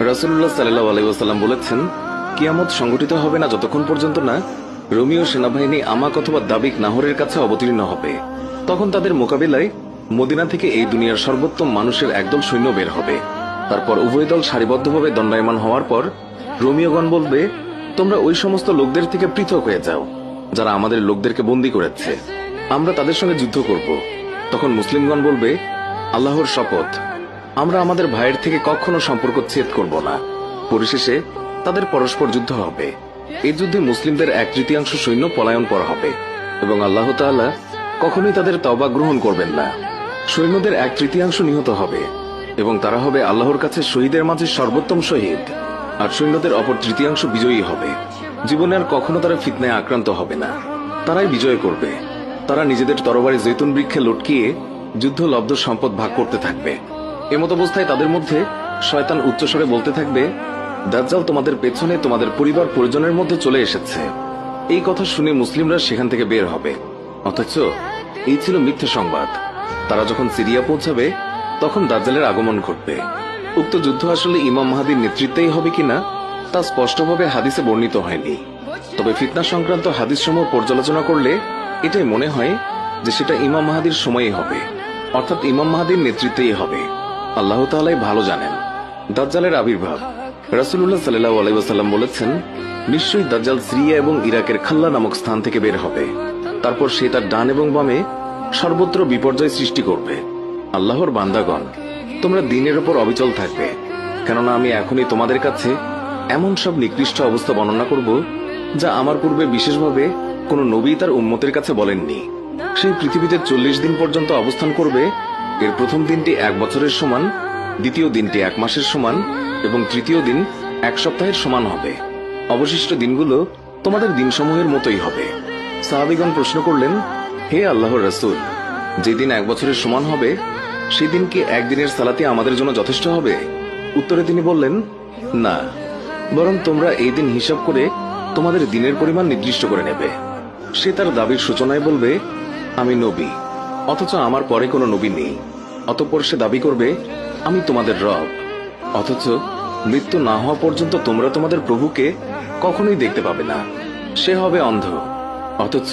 রাসূলুল্লাহ সাল্লাল্লাহু আলাইহি ওয়াসাল্লাম বলেছেন, কিয়ামত সংঘটিত হবে না যতক্ষণ পর্যন্ত না রোমীয় সেনাবাহিনী আমাক অথবা দাবিক নাহরের কাছে অবতীর্ণ হবে। তখন তাদের মোকাবিলায় মদিনা থেকে এই দুনিয়ার সর্বোত্তম মানুষের একদল সৈন্য বের হবে। তারপর উভয় দল সারিবদ্ধভাবে দণ্ডায়মান হওয়ার পর রোমীয়গণ বলবে, তোমরা ওই সমস্ত লোকদের থেকে পৃথক হয়ে যাও যারা আমাদের লোকদেরকে বন্দী করেছে, আমরা তাদের সঙ্গে যুদ্ধ করব। তখন মুসলিমগণ বলবে, আল্লাহর শপথ, আমরা আমাদের ভাইয়ের থেকে কখনো সম্পর্ক ছেদ করব না। পরিশেষে তাদের পরস্পর যুদ্ধ হবে। এই যুদ্ধে মুসলিমদের 1/3 সৈন্য পলায়ন করা হবে এবং আল্লাহ তাআলা কখনোই তাদের তওবা গ্রহণ করবেন না। সৈন্যদের 1/3 নিহত হবে এবং তারা হবে আল্লাহর কাছে শহীদের মাঝে সর্বোত্তম শহীদ, আর সৈন্যদের অপর 1/3 বিজয়ী হবে। জীবনে আর কখনো তারা ফিতনায় আক্রান্ত হবে না, তারাই বিজয় করবে। তারা নিজেদের তরবারি জৈতুন বৃক্ষে লটকিয়ে যুদ্ধলব্ধ সম্পদ ভাগ করতে থাকবে। এমত অবস্থায় তাদের মধ্যে শয়তান উচ্চস্বরে বলতে থাকবে, দাজ্জাল তোমাদের পেছনে তোমাদের পরিবার পরিজনের মধ্যে চলে এসেছে। এই কথা শুনে মুসলিমরা সেখান থেকে বের হবে, অথচ এই ছিল মিথ্যা সংবাদ। তারা যখন সিরিয়া পৌঁছাবে তখন দাজ্জালের আগমন ঘটবে। উক্ত যুদ্ধ আসলে ইমাম মাহদীর নেতৃত্বেই হবে কিনা তা স্পষ্টভাবে হাদিসে বর্ণিত হয়নি, তবে ফিতনা সংক্রান্ত হাদিসসমূহ পর্যালোচনা করলে এটাই মনে হয় যে সেটা ইমাম মাহদীর সময়ই হবে, অর্থাৎ ইমাম মাহদীর নেতৃত্বেই হবে। আল্লাহ তাআলাই ভালো জানেন। দাজ্জালের আবির্ভাব। রাসূলুল্লাহ সাল্লাল্লাহু আলাইহি ওয়াসাল্লাম বলেছেন, নিশ্চয়ই দাজ্জাল সিরিয়া এবং ইরাকের খাল্লা নামক স্থান থেকে বের হবে। তারপর সে তার ডান এবং বামে সর্বত্র বিপর্যয় সৃষ্টি করবে। আল্লাহর বান্দাগণ, তোমরা দ্বীনের উপর অবিচল থাকবে, কেননা আমি এখনই তোমাদের কাছে এমন সব নিকৃষ্ট অবস্থা বর্ণনা করব যা আমার পূর্বে বিশেষভাবে কোন নবী তার উম্মতের কাছে বলেননি। সেই পৃথিবীতে 40 দিন পর্যন্ত অবস্থান করবে। এর প্রথম দিনটি 1 বছরের সমান, দ্বিতীয় দিনটি 1 মাসের সমান এবং তৃতীয় দিন 1 সপ্তাহের সমান হবে। অবশিষ্ট দিনগুলো তোমাদের দিনসমূহের মতোই হবে। সাহাবীগণ প্রশ্ন করলেন, হে আল্লাহর রাসূল, যেদিন 1 বছরের সমান হবে সেই দিন কি একদিনের সালাতে আমাদের জন্য যথেষ্ট হবে? উত্তরে তিনি বললেন, না, বরং তোমরা এই দিন হিসাব করে তোমাদের দিনের পরিমাণ নির্দিষ্ট করে নেবে। সে তার দাবির সূচনায় বলবে, আমি নবী, অথচ আমার পরে কোনো নবী নেই। অতঃপর সে দাবি করবে, আমি তোমাদের রব, অথচ মৃত্যু না হওয়া পর্যন্ত তোমরা তোমাদের প্রভুকে কখনোই দেখতে পাবে না। সে হবে অন্ধ, অথচ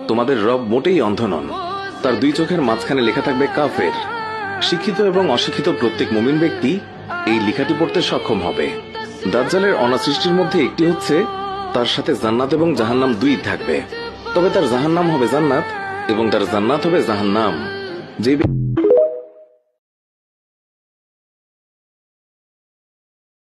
তোমাদের রব মোটেই অন্ধ নন। তার 2 চোখের মাঝখানে লেখা থাকবে কাফের। শিক্ষিত এবং অশিক্ষিত প্রত্যেক মুমিন ব্যক্তি এই লেখাটি পড়তে সক্ষম হবে। দাজ্জালের অনাসৃষ্টির মধ্যে একটি হচ্ছে তার সাথে জান্নাত এবং জাহান্নাম 2 থাকবে, তবে তার জাহান্নাম হবে জান্নাত এবং তার জান্নাত হবে জাহান্নাম। যে